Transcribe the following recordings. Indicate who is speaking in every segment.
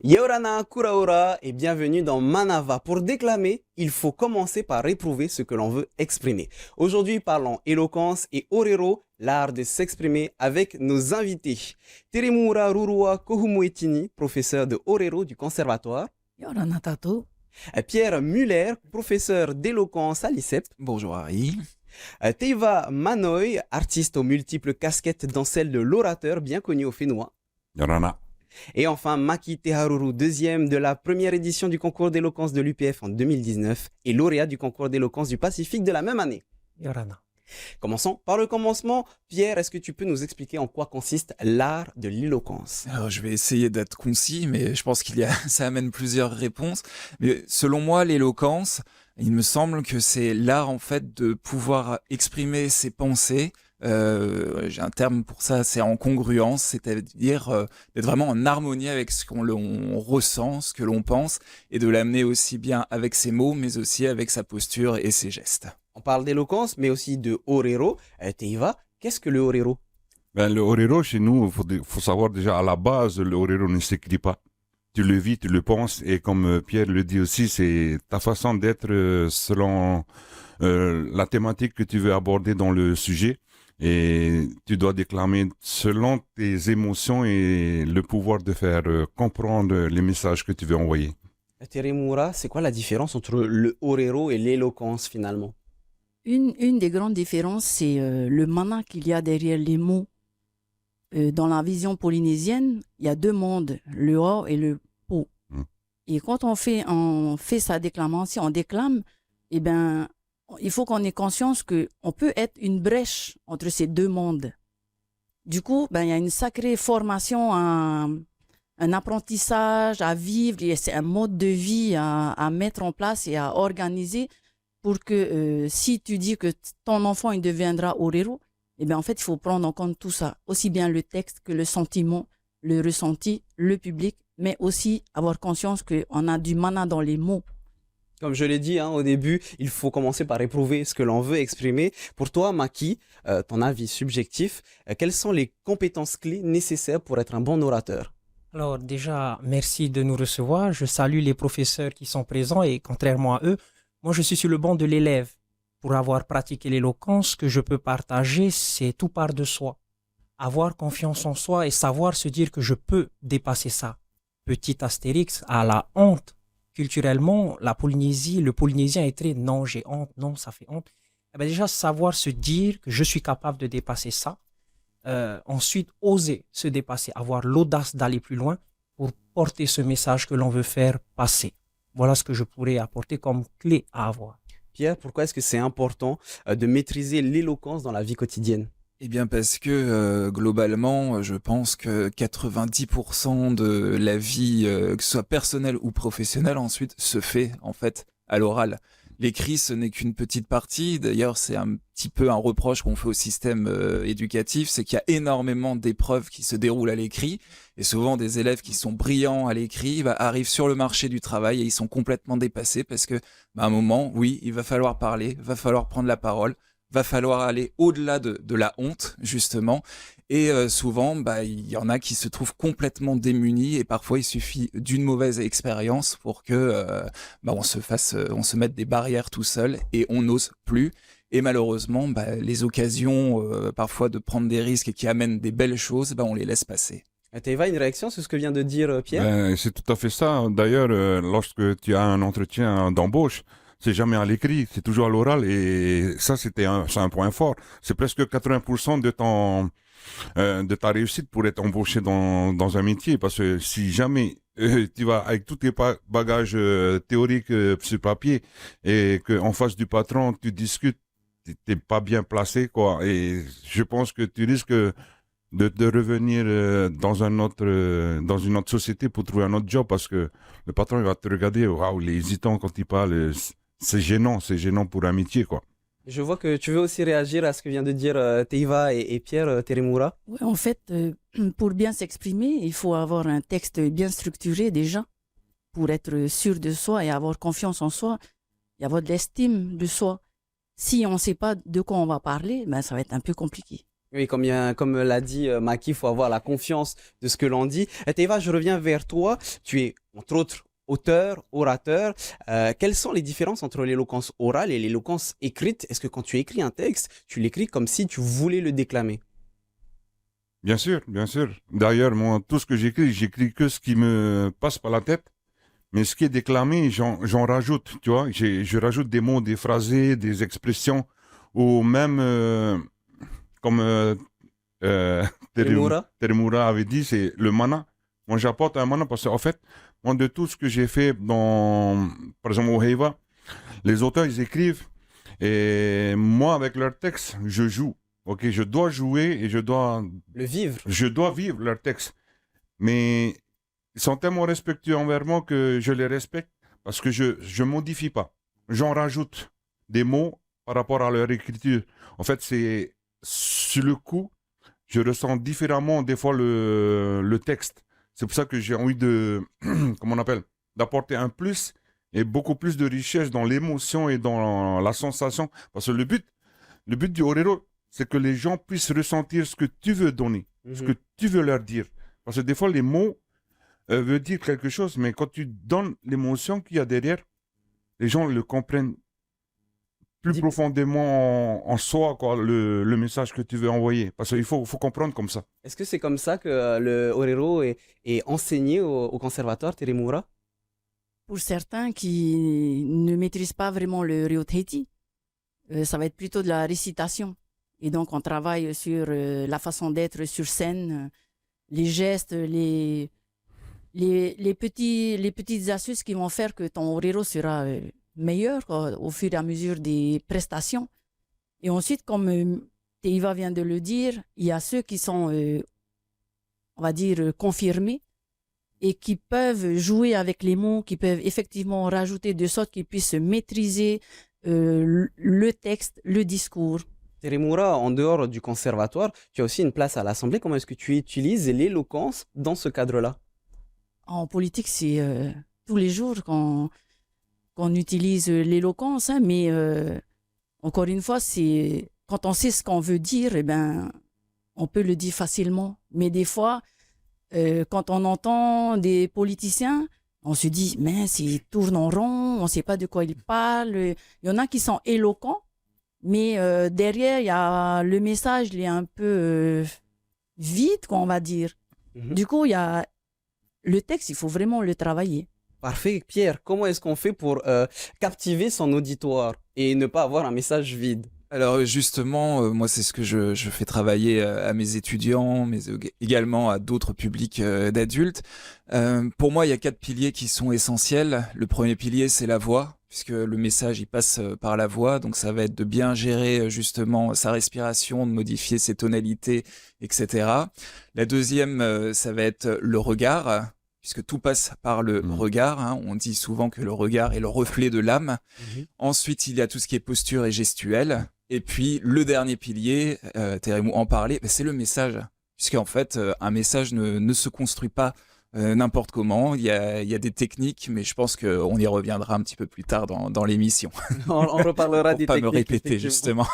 Speaker 1: Yorana Kuraora et bienvenue dans Manava. Pour déclamer, il faut commencer par éprouver ce que l'on veut exprimer. Aujourd'hui, parlons éloquence et orero, l'art de s'exprimer avec nos invités. Teremura Rurua Kohumuetini, professeur de orero du conservatoire.
Speaker 2: Yorana Tato.
Speaker 1: Pierre Muller, professeur d'éloquence à l'ICEP.
Speaker 3: Bonjour Harry.
Speaker 1: Teiva Manoy, artiste aux multiples casquettes dont celle de l'orateur bien connu au Fénois.
Speaker 4: Yorana.
Speaker 1: Et enfin, Maki Teharuru, deuxième de la première édition du concours d'éloquence de l'UPF en 2019 et lauréat du concours d'éloquence du Pacifique de la même année.
Speaker 2: Yorana.
Speaker 1: Commençons par le commencement. Pierre, est-ce que tu peux nous expliquer en quoi consiste l'art de l'éloquence?
Speaker 3: Alors je vais essayer d'être concis, mais je pense ça amène plusieurs réponses. Mais selon moi, l'éloquence, il me semble que c'est l'art en fait de pouvoir exprimer ses pensées. J'ai un terme pour ça, c'est en congruence, c'est-à-dire d'être vraiment en harmonie avec ce qu'on ressent, ce que l'on pense, et de l'amener aussi bien avec ses mots, mais aussi avec sa posture et ses gestes.
Speaker 1: On parle d'éloquence, mais aussi de orero. Teiva, qu'est-ce que le orero?
Speaker 4: Le orero, chez nous, faut savoir déjà à la base, le orero ne s'écrit pas. Tu le vis, tu le penses, et comme Pierre le dit aussi, c'est ta façon d'être selon la thématique que tu veux aborder dans le sujet. Et tu dois déclamer selon tes émotions et le pouvoir de faire comprendre les messages que tu veux envoyer.
Speaker 1: Teremura, c'est quoi la différence entre le orero et l'éloquence finalement?
Speaker 2: Une des grandes différences, c'est le mana qu'il y a derrière les mots. Dans la vision polynésienne, il y a deux mondes, le o et le po. Et quand on fait sa déclamation, on déclame, eh ben, il faut qu'on ait conscience qu'on peut être une brèche entre ces deux mondes. Du coup, ben, il y a une sacrée formation, un apprentissage à vivre, c'est un mode de vie à mettre en place et à organiser pour que si tu dis que ton enfant il deviendra orero, eh bien en fait il faut prendre en compte tout ça, aussi bien le texte que le sentiment, le ressenti, le public, mais aussi avoir conscience qu'on a du mana dans les mots.
Speaker 1: Comme je l'ai dit au début, il faut commencer par éprouver ce que l'on veut exprimer. Pour toi, Maki, ton avis subjectif, quelles sont les compétences clés nécessaires pour être un bon orateur?
Speaker 5: Alors déjà, merci de nous recevoir. Je salue les professeurs qui sont présents et contrairement à eux, moi je suis sur le banc de l'élève. Pour avoir pratiqué l'éloquence, ce que je peux partager, c'est tout part de soi. Avoir confiance en soi et savoir se dire que je peux dépasser ça. Petit astérix, à la honte. Culturellement, la Polynésie, le polynésien est très non, j'ai honte, non, ça fait honte. Eh bien, déjà, savoir se dire que je suis capable de dépasser ça. Ensuite, oser se dépasser, avoir l'audace d'aller plus loin pour porter ce message que l'on veut faire passer. Voilà ce que je pourrais apporter comme clé à avoir.
Speaker 1: Pierre, pourquoi est-ce que c'est important de maîtriser l'éloquence dans la vie quotidienne?
Speaker 3: Eh bien parce que globalement, je pense que 90% de la vie, que ce soit personnelle ou professionnelle, ensuite se fait en fait à l'oral. L'écrit, ce n'est qu'une petite partie. D'ailleurs, c'est un petit peu un reproche qu'on fait au système éducatif, c'est qu'il y a énormément d'épreuves qui se déroulent à l'écrit. Et souvent, des élèves qui sont brillants à l'écrit arrivent sur le marché du travail et ils sont complètement dépassés parce que, à un moment, oui, il va falloir parler, va falloir prendre la parole, va falloir aller au-delà de la honte, justement. Et souvent, il y en a qui se trouvent complètement démunis et parfois il suffit d'une mauvaise expérience pour que on se mette des barrières tout seul et on n'ose plus. Et malheureusement, les occasions parfois de prendre des risques et qui amènent des belles choses, on les laisse passer.
Speaker 1: Teva, une réaction sur ce que vient de dire Pierre?
Speaker 4: C'est tout à fait ça. D'ailleurs, lorsque tu as un entretien d'embauche, c'est jamais à l'écrit, c'est toujours à l'oral. Et ça, c'est un point fort. C'est presque 80% de ta réussite pour être embauché dans un métier. Parce que si jamais tu vas avec tous tes bagages théoriques sur papier et qu'en face du patron, tu discutes, t'es pas bien placé, quoi. Et je pense que tu risques de revenir dans une autre société pour trouver un autre job parce que le patron il va te regarder, waouh, il est hésitant quand il parle. C'est gênant pour un métier, quoi.
Speaker 1: Je vois que tu veux aussi réagir à ce que vient de dire Teiva et Pierre Teremura.
Speaker 2: Ouais, en fait, pour bien s'exprimer, il faut avoir un texte bien structuré déjà pour être sûr de soi et avoir confiance en soi et avoir de l'estime de soi. Si on ne sait pas de quoi on va parler, ça va être un peu compliqué.
Speaker 1: Oui, comme l'a dit Maki, il faut avoir la confiance de ce que l'on dit. Teva, je reviens vers toi. Tu es, entre autres, auteur, orateur. Quelles sont les différences entre l'éloquence orale et l'éloquence écrite? Est-ce que quand tu écris un texte, tu l'écris comme si tu voulais le déclamer?
Speaker 4: Bien sûr, bien sûr. D'ailleurs, moi, tout ce que j'écris que ce qui me passe par la tête. Mais ce qui est déclamé, j'en rajoute, tu vois. Je rajoute des mots, des phrasés, des expressions, ou même, comme euh,
Speaker 1: Temura?
Speaker 4: Teremura avait dit, c'est le mana. Moi, j'apporte un mana parce qu'en fait, moi, de tout ce que j'ai fait par exemple, au Heiva, les auteurs, ils écrivent, et moi, avec leur texte, je joue. Ok, je dois jouer et
Speaker 1: Le vivre.
Speaker 4: je dois vivre leur texte. Mais ils sont tellement respectueux envers moi que je les respecte parce que je modifie pas. J'en rajoute des mots par rapport à leur écriture. En fait, c'est sur le coup, je ressens différemment des fois le texte. C'est pour ça que j'ai envie de, comment on appelle, d'apporter un plus et beaucoup plus de richesse dans l'émotion et dans la sensation. Parce que le but du Orero, c'est que les gens puissent ressentir ce que tu veux donner, ce que tu veux leur dire. Parce que des fois, les mots veulent dire quelque chose, mais quand tu donnes l'émotion qu'il y a derrière, les gens le comprennent plus profondément en soi, quoi, le message que tu veux envoyer. Parce qu'il faut comprendre comme ça.
Speaker 1: Est-ce que c'est comme ça que le Orero est enseigné au conservatoire, Teremura?
Speaker 2: Pour certains qui ne maîtrisent pas vraiment le Ryoteiti, ça va être plutôt de la récitation. Et donc, on travaille sur la façon d'être sur scène, les gestes, les petites astuces qui vont faire que ton orero sera meilleur quoi, au fur et à mesure des prestations. Et ensuite, comme Teiva vient de le dire, il y a ceux qui sont, on va dire, confirmés et qui peuvent jouer avec les mots, qui peuvent effectivement rajouter de sorte qu'ils puissent maîtriser le texte, le discours.
Speaker 1: Teremura, en dehors du conservatoire, tu as aussi une place à l'Assemblée. Comment est-ce que tu utilises l'éloquence dans ce cadre-là?
Speaker 2: En politique, c'est tous les jours qu'on utilise l'éloquence, hein, mais encore une fois, c'est quand on sait ce qu'on veut dire, eh ben, on peut le dire facilement. Mais des fois, quand on entend des politiciens, on se dit, mais ils tournent en rond, on ne sait pas de quoi ils parlent. Il y en a qui sont éloquents, mais derrière, il y a le message, il est un peu vide, quoi, on va dire. Du coup, il y a le texte, il faut vraiment le travailler.
Speaker 1: Parfait. Pierre, comment est-ce qu'on fait pour captiver son auditoire et ne pas avoir un message vide?
Speaker 3: Alors justement, moi c'est ce que je fais travailler à mes étudiants, mais également à d'autres publics d'adultes. Pour moi, il y a 4 piliers qui sont essentiels. Le premier pilier, c'est la voix, puisque le message il passe par la voix, donc ça va être de bien gérer justement sa respiration, de modifier ses tonalités, etc. La deuxième, ça va être le regard, puisque tout passe par le regard. Hein. On dit souvent que le regard est le reflet de l'âme. Ensuite, il y a tout ce qui est posture et gestuelle. Et puis, le dernier pilier, Teremou en parlait, c'est le message. Puisqu'en fait, un message ne se construit pas n'importe comment. Il y a des techniques, mais je pense qu'on y reviendra un petit peu plus tard dans l'émission.
Speaker 1: On reparlera des techniques.
Speaker 3: Pour pas me répéter, justement.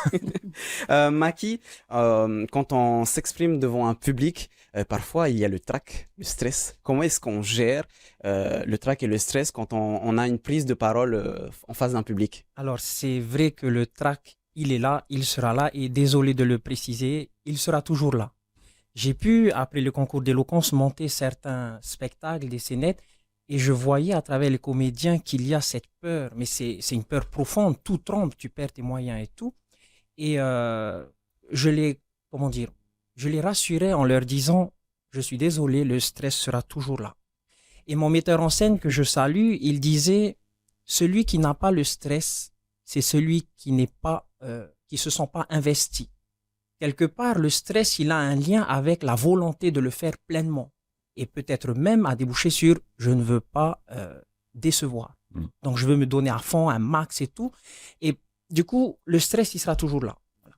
Speaker 1: Maki, quand on s'exprime devant un public, parfois il y a le trac, le stress. Comment est-ce qu'on gère le trac et le stress quand on a une prise de parole en face d'un public?
Speaker 5: Alors, c'est vrai que le trac, il est là, il sera là, et désolé de le préciser, il sera toujours là. J'ai pu, après le concours d'éloquence, monter certains spectacles, des scénettes, et je voyais à travers les comédiens qu'il y a cette peur, mais c'est une peur profonde, tout tremble, tu perds tes moyens et tout. Et je les rassurais en leur disant, je suis désolé, le stress sera toujours là. Et mon metteur en scène que je salue, il disait, celui qui n'a pas le stress, c'est celui qui se sent pas investi. Quelque part, le stress, il a un lien avec la volonté de le faire pleinement et peut-être même à déboucher sur « je ne veux pas décevoir ». Donc, je veux me donner à fond, un max et tout. Et du coup, le stress, il sera toujours là. Voilà.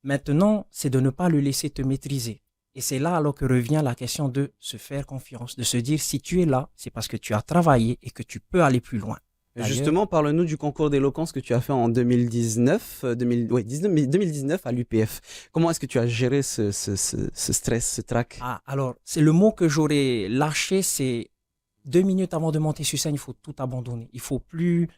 Speaker 5: Maintenant, c'est de ne pas le laisser te maîtriser. Et c'est là alors que revient la question de se faire confiance, de se dire si tu es là, c'est parce que tu as travaillé et que tu peux aller plus loin. D'ailleurs.
Speaker 1: Justement, parle-nous du concours d'éloquence que tu as fait en 2019, 2019 à l'UPF. Comment est-ce que tu as géré ce stress, ce trac?
Speaker 5: Ah, alors, c'est le mot que j'aurais lâché, c'est 2 minutes avant de monter sur scène, il faut tout abandonner. Il faut plus,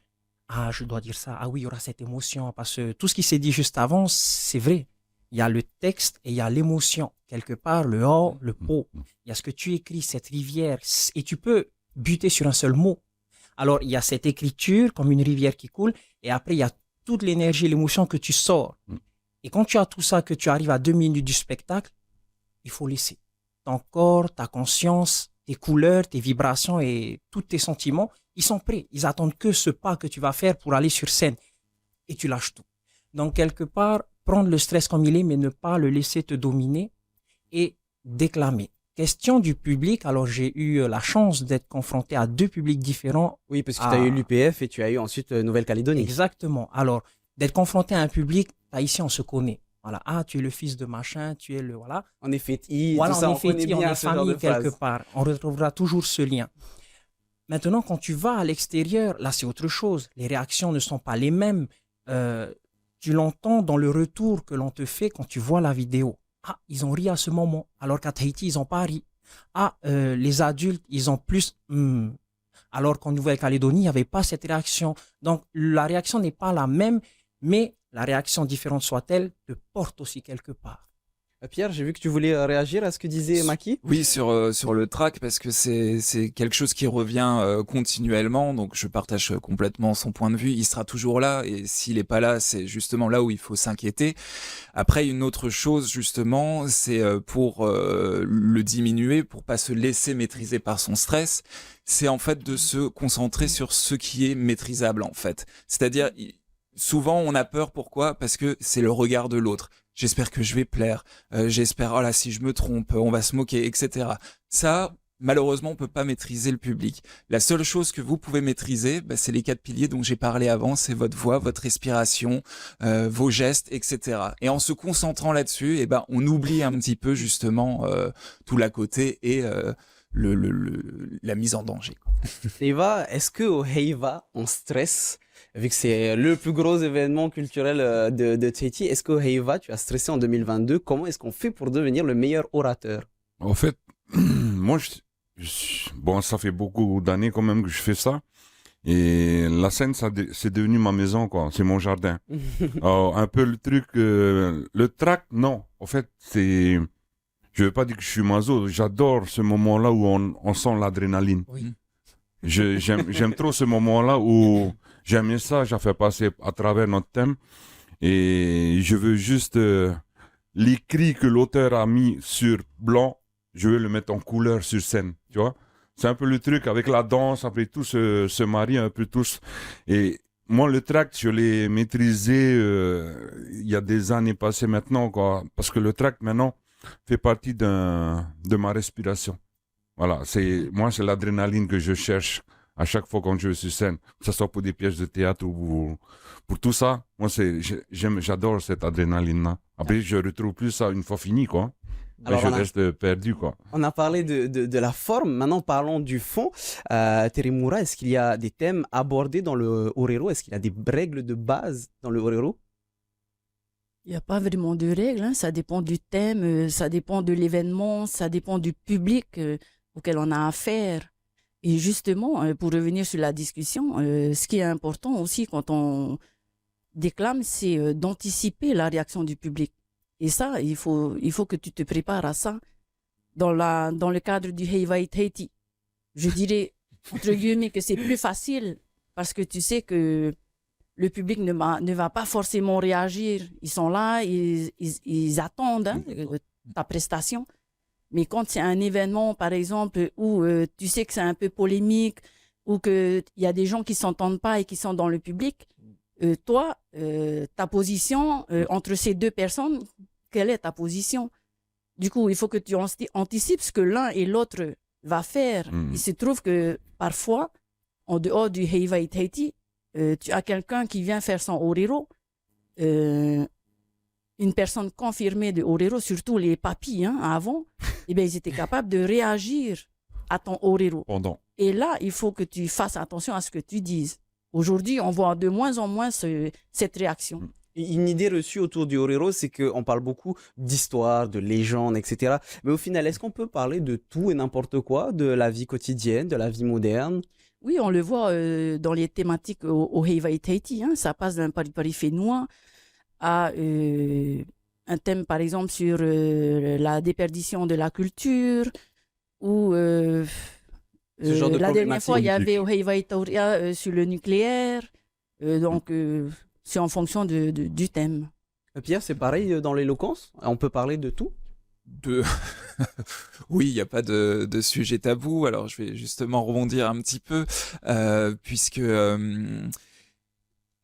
Speaker 5: ah, je dois dire ça, ah oui, il y aura cette émotion, parce que tout ce qui s'est dit juste avant, c'est vrai. Il y a le texte et il y a l'émotion. Quelque part, le or, le pot. Il y a ce que tu écris, cette rivière, et tu peux buter sur un seul mot. Alors, il y a cette écriture comme une rivière qui coule, et après, il y a toute l'énergie, l'émotion que tu sors. Et quand tu as tout ça, que tu arrives à 2 minutes du spectacle, il faut laisser. Ton corps, ta conscience, tes couleurs, tes vibrations et tous tes sentiments, ils sont prêts. Ils attendent que ce pas que tu vas faire pour aller sur scène. Et tu lâches tout. Donc, quelque part, prendre le stress comme il est, mais ne pas le laisser te dominer et déclamer. Question du public, alors j'ai eu la chance d'être confronté à 2 publics différents.
Speaker 1: Oui, parce que tu as eu l'UPF et tu as eu ensuite Nouvelle-Calédonie.
Speaker 5: Exactement. Alors, d'être confronté à un public, ici on se connaît. Voilà, ah, tu es le fils de machin, tu es le, voilà.
Speaker 1: On est fétis,
Speaker 5: voilà,
Speaker 1: tout ça,
Speaker 5: on est
Speaker 1: ce genre
Speaker 5: famille
Speaker 1: de
Speaker 5: quelque
Speaker 1: phrase.
Speaker 5: part. On retrouvera toujours ce lien. Maintenant, quand tu vas à l'extérieur, là, c'est autre chose. Les réactions ne sont pas les mêmes. Tu l'entends dans le retour que l'on te fait quand tu vois la vidéo. Ah, ils ont ri à ce moment, alors qu'à Tahiti, ils n'ont pas ri. Ah, les adultes, ils ont plus... Alors qu'en Nouvelle-Calédonie, il n'y avait pas cette réaction. Donc, la réaction n'est pas la même, mais la réaction, différente soit-elle, te porte aussi quelque part.
Speaker 1: Pierre, j'ai vu que tu voulais réagir à ce que disait Maki.
Speaker 3: Oui, sur le track, parce que c'est quelque chose qui revient continuellement, donc je partage complètement son point de vue. Il sera toujours là, et s'il est pas là, c'est justement là où il faut s'inquiéter. Après, une autre chose, justement, c'est pour le diminuer, pour pas se laisser maîtriser par son stress, c'est en fait de se concentrer sur ce qui est maîtrisable, en fait. C'est-à-dire, souvent, on a peur, pourquoi? Parce que c'est le regard de l'autre. J'espère que je vais plaire, j'espère, oh là, si je me trompe, on va se moquer, etc. Ça, malheureusement, on peut pas maîtriser le public. La seule chose que vous pouvez maîtriser, c'est les 4 piliers dont j'ai parlé avant, c'est votre voix, votre respiration, vos gestes, etc. Et en se concentrant là-dessus, on oublie un petit peu, justement, tout l'à côté et la mise en danger.
Speaker 1: Heiva, est-ce qu'au Heiva, on stresse? Vu que c'est le plus gros événement culturel de Tahiti, est-ce qu'au Heiva, tu as stressé en 2022? Comment est-ce qu'on fait pour devenir le meilleur orateur?
Speaker 4: En fait, moi, bon, ça fait beaucoup d'années quand même que je fais ça. Et la scène, c'est devenu ma maison, quoi. C'est mon jardin. Alors, un peu le truc, le track, non. En fait, je veux pas dire que je suis maso. J'adore ce moment-là où on sent l'adrénaline.
Speaker 5: Oui.
Speaker 4: J'aime trop ce moment-là où j'ai un message à faire passer à travers notre thème et je veux juste l'écrit que l'auteur a mis sur blanc, je veux le mettre en couleur sur scène, tu vois. C'est un peu le truc avec la danse, après tout se marient un peu tous. Et moi, le tract, je l'ai maîtrisé il y a des années passées maintenant, quoi, parce que le tract maintenant fait partie de ma respiration. Voilà, moi, c'est l'adrénaline que je cherche à chaque fois quand je suis sur scène, que ce soit pour des pièces de théâtre ou pour tout ça. Moi, j'adore cette adrénaline-là. Après, je retrouve plus ça une fois fini, quoi. Alors, je reste perdu, quoi.
Speaker 1: On a parlé de la forme, maintenant parlons du fond. Terimura, est-ce qu'il y a des thèmes abordés dans le Orero? Est-ce qu'il y a des règles de base dans le Orero?
Speaker 2: Il n'y a pas vraiment de règles, hein. Ça dépend du thème, ça dépend de l'événement, ça dépend du public auquel on a affaire. Et justement, pour revenir sur la discussion, ce qui est important aussi quand on déclame, c'est d'anticiper la réaction du public. Et ça, il faut que tu te prépares à ça dans le cadre du Heiva Tahiti. Je dirais, entre guillemets, que c'est plus facile parce que tu sais que le public ne va pas forcément réagir. Ils sont là, ils attendent ta prestation. Mais quand c'est un événement, par exemple, où tu sais que c'est un peu polémique, ou qu'il y a des gens qui ne s'entendent pas et qui sont dans le public, toi, ta position entre ces 2 personnes, quelle est ta position? Du coup, il faut que tu anticipes ce que l'un et l'autre va faire. Il se trouve que parfois, en dehors du Heiva Tahiti, tu as quelqu'un qui vient faire son Orero, une personne confirmée de Orero, surtout les papis avant, ils étaient capables de réagir à ton Orero.
Speaker 4: Pendant.
Speaker 2: Et là, il faut que tu fasses attention à ce que tu dises. Aujourd'hui, on voit de moins en moins cette réaction.
Speaker 1: Une idée reçue autour du Orero, c'est qu'on parle beaucoup d'histoire, de légendes, etc. Mais au final, est-ce qu'on peut parler de tout et n'importe quoi, de la vie quotidienne, de la vie moderne?
Speaker 2: Oui, on le voit dans les thématiques au Heiva Tahiti. Hein, ça passe d'un paripari fénois à un thème, par exemple, sur la déperdition de la culture ou
Speaker 1: Ce genre de
Speaker 2: la dernière fois, il y avait
Speaker 4: problématique.
Speaker 2: au Heiva Tauria sur le nucléaire. Donc, c'est en fonction du thème.
Speaker 1: Pierre, c'est pareil dans l'éloquence? On peut parler de tout?
Speaker 3: De... Oui, il n'y a pas de sujet tabou. Alors, je vais justement rebondir un petit peu, puisque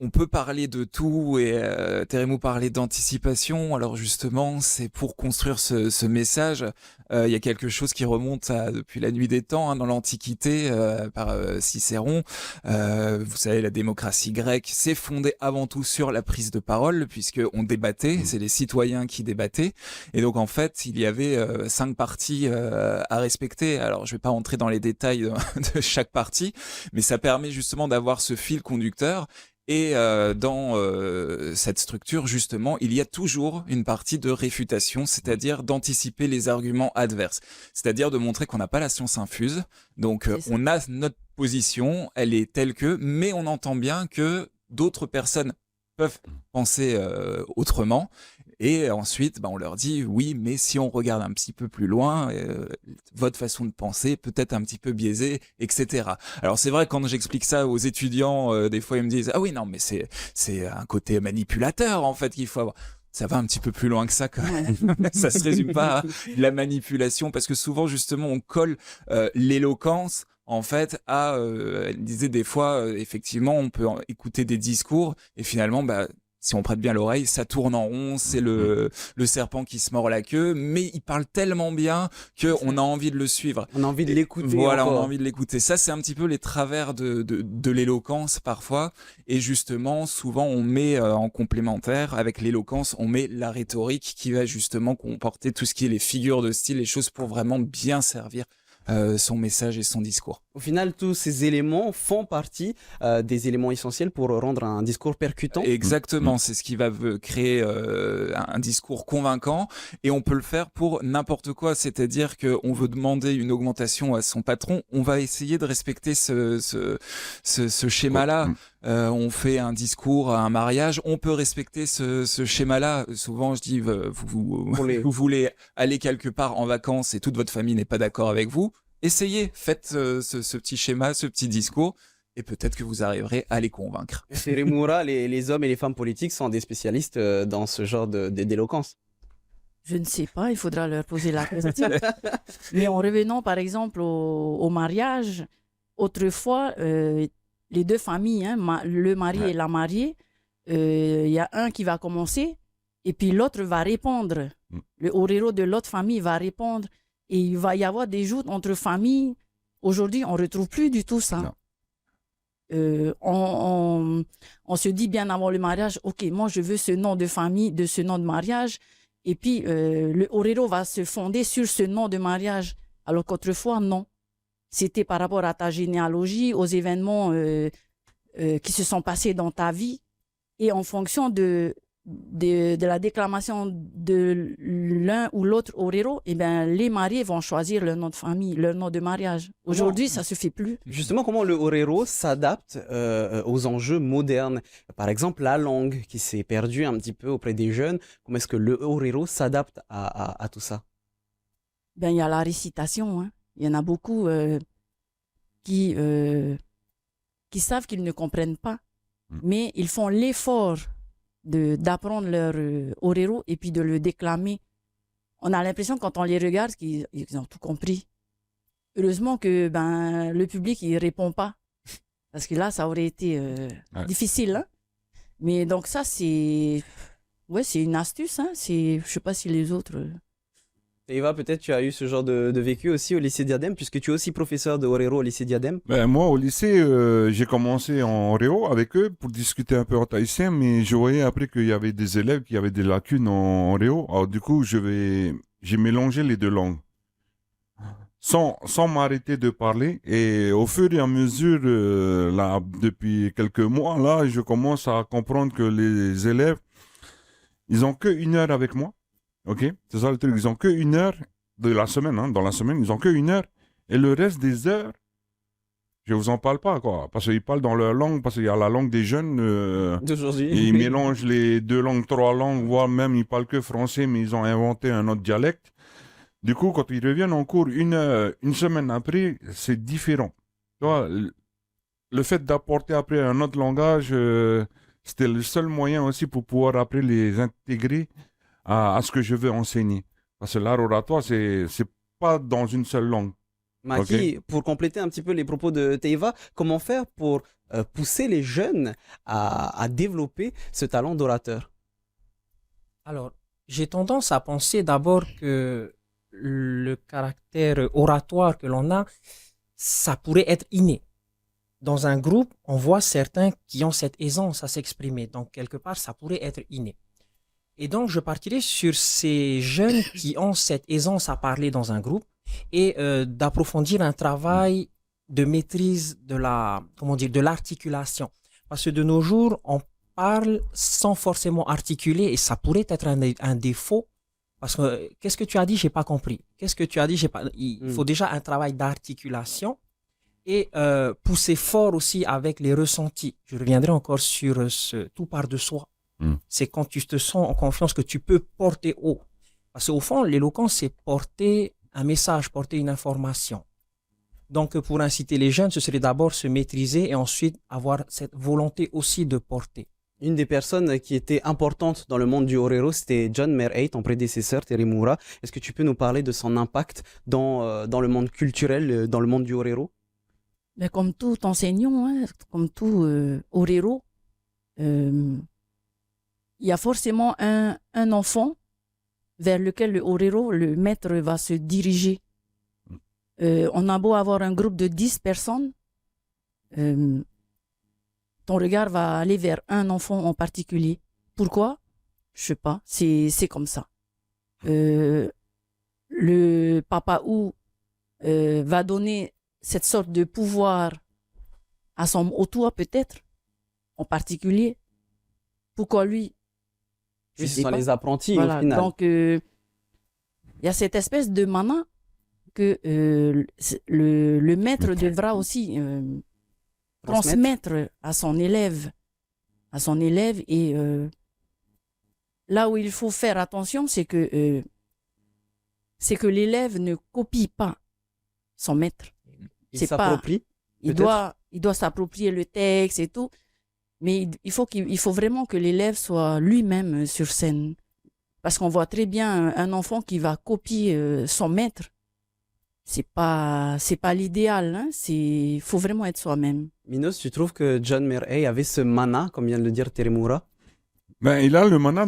Speaker 3: on peut parler de tout et Teremo parlait d'anticipation. Alors justement, c'est pour construire ce message. Il y a quelque chose qui remonte depuis la nuit des temps, hein, dans l'Antiquité, par Cicéron. Vous savez, la démocratie grecque s'est fondée avant tout sur la prise de parole, puisqu'on débattait, c'est les citoyens qui débattaient. Et donc en fait, il y avait 5 parties à respecter. Alors je ne vais pas rentrer dans les détails de chaque partie, mais ça permet justement d'avoir ce fil conducteur. Et dans cette structure, justement, il y a toujours une partie de réfutation, c'est-à-dire d'anticiper les arguments adverses. C'est-à-dire de montrer qu'on n'a pas la science infuse. Donc, on a notre position, elle est telle que, mais on entend bien que d'autres personnes peuvent penser autrement. Et ensuite, on leur dit, oui, mais si on regarde un petit peu plus loin, votre façon de penser peut être un petit peu biaisée, etc. Alors c'est vrai, quand j'explique ça aux étudiants, des fois ils me disent, ah oui, non, mais c'est un côté manipulateur, en fait, qu'il faut avoir. Ça va un petit peu plus loin que ça, quand même. Ça se résume pas à la manipulation, parce que souvent, justement, on colle l'éloquence en fait, elle disait des fois, effectivement, on peut écouter des discours et finalement, si on prête bien l'oreille, ça tourne en rond, c'est le serpent qui se mord la queue, mais il parle tellement bien qu'on a envie de le suivre.
Speaker 1: On a envie de l'écouter.
Speaker 3: Voilà,
Speaker 1: encore.
Speaker 3: on a envie de l'écouter. Ça, c'est un petit peu les travers de l'éloquence parfois. Et justement, souvent, on met en complémentaire avec l'éloquence, on met la rhétorique qui va justement comporter tout ce qui est les figures de style, les choses pour vraiment bien servir son message et son discours.
Speaker 1: Au final, tous ces éléments font partie des éléments essentiels pour rendre un discours percutant.
Speaker 3: Exactement, c'est ce qui va créer un discours convaincant et on peut le faire pour n'importe quoi, c'est-à-dire qu'on veut demander une augmentation à son patron, on va essayer de respecter ce schéma-là. On fait un discours à un mariage, on peut respecter ce schéma-là. Souvent, je dis, vous voulez aller quelque part en vacances et toute votre famille n'est pas d'accord avec vous, essayez, faites ce petit schéma, ce petit discours, et peut-être que vous arriverez à les convaincre.
Speaker 1: Chez Remoura, les hommes et les femmes politiques sont des spécialistes dans ce genre d'éloquence.
Speaker 2: Je ne sais pas, il faudra leur poser la question. Mais en revenant par exemple au mariage, autrefois, les deux familles, hein, le mari et la mariée, il y a un qui va commencer et puis l'autre va répondre. Le orero de l'autre famille va répondre et il va y avoir des joutes entre familles. Aujourd'hui, on ne retrouve plus du tout ça. On se dit bien avant le mariage, ok, moi je veux ce nom de famille, de ce nom de mariage, et puis le orero va se fonder sur ce nom de mariage, alors qu'autrefois non, c'était par rapport à ta généalogie, aux événements qui se sont passés dans ta vie, et en fonction de la déclamation de l'un ou l'autre orero, eh ben, les mariés vont choisir leur nom de famille, leur nom de mariage. Aujourd'hui, ça ne se fait plus.
Speaker 1: Justement, comment le orero s'adapte aux enjeux modernes? Par exemple, la langue qui s'est perdue un petit peu auprès des jeunes. Comment est-ce que le orero s'adapte à tout ça?
Speaker 2: Ben, il y a la récitation. Hein. Il y en a beaucoup qui savent qu'ils ne comprennent pas, mais ils font l'effort d'apprendre leur orero et puis de le déclamer. On a l'impression quand on les regarde qu'ils ont tout compris. Heureusement que le public il répond pas parce que là ça aurait été difficile. Hein? Mais donc ça c'est une astuce. Hein? Je sais pas si les autres.
Speaker 1: Eva, peut-être tu as eu ce genre de vécu aussi au lycée Diadème, puisque tu es aussi professeur de orero au lycée Diadème.
Speaker 4: Moi, au lycée, j'ai commencé en orero avec eux pour discuter un peu en tahitien, mais je voyais après qu'il y avait des élèves qui avaient des lacunes en orero. Alors du coup, j'ai mélangé les deux langues. sans m'arrêter de parler. Et au fur et à mesure, là, depuis quelques mois, là, je commence à comprendre que les élèves, ils ont que 1 heure avec moi. OK? C'est ça le truc. Ils ont que 1 heure de la semaine, hein. Dans la semaine, ils ont que 1 heure. Et le reste des heures, je vous en parle pas, quoi. Parce qu'ils parlent dans leur langue, parce qu'il y a la langue des jeunes.
Speaker 1: D'aujourd'hui.
Speaker 4: Et ils mélangent les 2 langues, 3 langues, voire même ils parlent que français, mais ils ont inventé un autre dialecte. Du coup, quand ils reviennent en cours une semaine après, c'est différent. Tu vois, le fait d'apporter après un autre langage, c'était le seul moyen aussi pour pouvoir après les intégrer à ce que je veux enseigner. Parce que l'art oratoire, c'est pas dans une seule langue.
Speaker 1: Maki, pour compléter un petit peu les propos de Teiva, comment faire pour pousser les jeunes à développer ce talent d'orateur?
Speaker 5: Alors, j'ai tendance à penser d'abord que le caractère oratoire que l'on a, ça pourrait être inné. Dans un groupe, on voit certains qui ont cette aisance à s'exprimer. Donc, quelque part, ça pourrait être inné. Et donc, je partirai sur ces jeunes qui ont cette aisance à parler dans un groupe et d'approfondir un travail de maîtrise de de l'articulation. Parce que de nos jours, on parle sans forcément articuler et ça pourrait être un défaut. Parce que qu'est-ce que tu as dit, j'ai pas compris. Qu'est-ce que tu as dit, j'ai pas. Il faut déjà un travail d'articulation et pousser fort aussi avec les ressentis. Je reviendrai encore sur ce tout part de soi. C'est quand tu te sens en confiance que tu peux porter haut. Parce qu'au fond, l'éloquence, c'est porter un message, porter une information. Donc, pour inciter les jeunes, ce serait d'abord se maîtriser et ensuite avoir cette volonté aussi de porter.
Speaker 1: Une des personnes qui était importante dans le monde du orero, c'était John Merheit, ton prédécesseur, Terimura. Est-ce que tu peux nous parler de son impact dans le monde culturel, dans le monde du orero?
Speaker 2: Mais comme tout enseignant, hein, comme tout orero, il y a forcément un enfant vers lequel le orero, le maître, va se diriger. On a beau avoir un groupe de 10 personnes, ton regard va aller vers un enfant en particulier. Pourquoi? Je sais pas, c'est comme ça. Le papa ou va donner cette sorte de pouvoir au toit peut-être, en particulier. Pourquoi lui?
Speaker 1: Oui, ce sont les apprentis
Speaker 2: voilà,
Speaker 1: au final.
Speaker 2: Donc, il y a cette espèce de mana que le maître devra aussi transmettre à son élève. Et là où il faut faire attention, c'est que l'élève ne copie pas son maître.
Speaker 1: Il s'approprie.
Speaker 2: Il doit s'approprier le texte et tout. Mais il faut vraiment que l'élève soit lui-même sur scène. Parce qu'on voit très bien un enfant qui va copier son maître. C'est pas l'idéal, hein. Il faut vraiment être soi-même.
Speaker 1: Minos, tu trouves que John Merheit avait ce mana, comme vient de le dire Terimura?
Speaker 4: Ben, il a le mana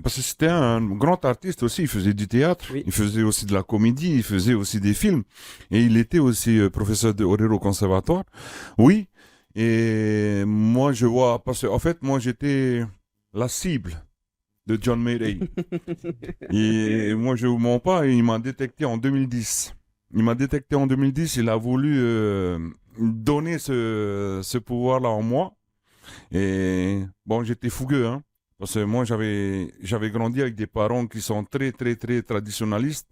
Speaker 4: parce que c'était un grand artiste aussi, il faisait du théâtre,
Speaker 1: Oui.
Speaker 4: il faisait aussi de la comédie, il faisait aussi des films, et il était aussi professeur de orero conservatoire. Oui, et moi je vois, parce qu'en fait, moi j'étais la cible de John Merheit. Et moi je vous mens pas, il m'a détecté en 2010. Il a voulu donner ce pouvoir-là en moi. Et bon, j'étais fougueux, hein, parce que moi, j'avais grandi avec des parents qui sont très, très, très traditionnalistes.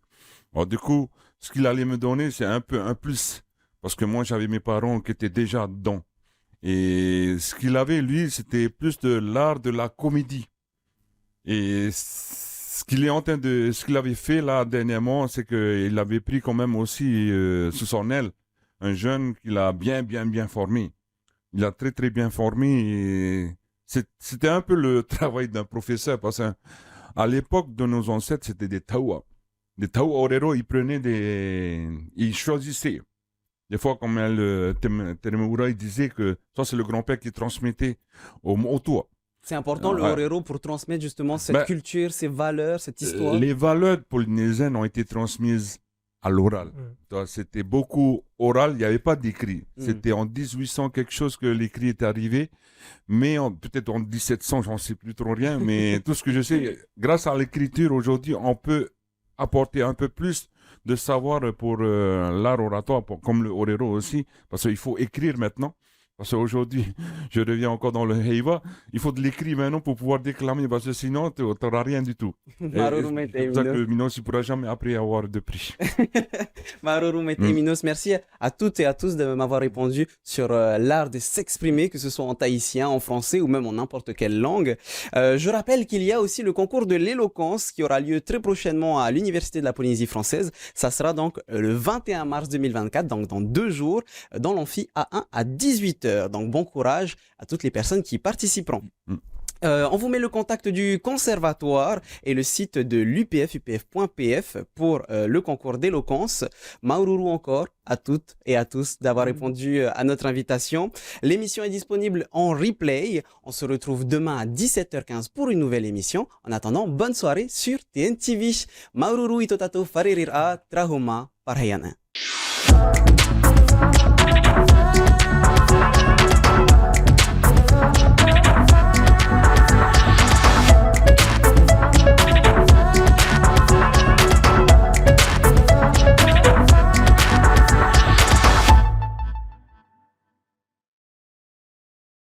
Speaker 4: Alors, du coup, ce qu'il allait me donner, c'est un peu un plus, parce que moi, j'avais mes parents qui étaient déjà dedans. Et ce qu'il avait, lui, c'était plus de l'art de la comédie. Et ce qu'il avait fait là dernièrement, c'est qu'il avait pris quand même aussi sous son aile un jeune qu'il a bien, bien, bien formé. Il a très, très bien formé et c'était un peu le travail d'un professeur parce qu'à l'époque de nos ancêtres, c'était des taoua. Des taoua orero, ils choisissaient. Des fois, comme Terimura, il disait que ça, c'est le grand-père qui transmettait au toit.
Speaker 1: C'est important le orero pour transmettre justement cette culture, ces valeurs, cette histoire.
Speaker 4: Les valeurs polynésiennes ont été transmises à l'oral. C'était beaucoup oral, il n'y avait pas d'écrit. C'était en 1800 quelque chose que l'écrit est arrivé, mais peut-être en 1700, j'en sais plus trop rien, mais tout ce que je sais, grâce à l'écriture aujourd'hui, on peut apporter un peu plus de savoir pour l'art oratoire, comme le orero aussi, parce qu'il faut écrire maintenant. Parce qu'aujourd'hui, je reviens encore dans le Heiva, il faut de l'écrit maintenant pour pouvoir déclamer, parce que sinon, tu n'auras rien du tout. Et c'est pour ça que Minos, il ne pourra jamais après avoir de prix.
Speaker 1: Minos, merci à toutes et à tous de m'avoir répondu sur l'art de s'exprimer, que ce soit en tahitien, en français ou même en n'importe quelle langue. Je rappelle qu'il y a aussi le concours de l'éloquence qui aura lieu très prochainement à l'Université de la Polynésie française. Ça sera donc le 21 mars 2024, donc dans 2 jours, dans l'amphi A1 à 18h. Donc bon courage à toutes les personnes qui y participeront. On vous met le contact du conservatoire et le site de l'UPF, upf.pf pour le concours d'éloquence. Maururu encore à toutes et à tous d'avoir répondu à notre invitation. L'émission est disponible en replay. On se retrouve demain à 17h15 pour une nouvelle émission. En attendant, bonne soirée sur TNTV. Maururu itotato faririra trahoma parhayana.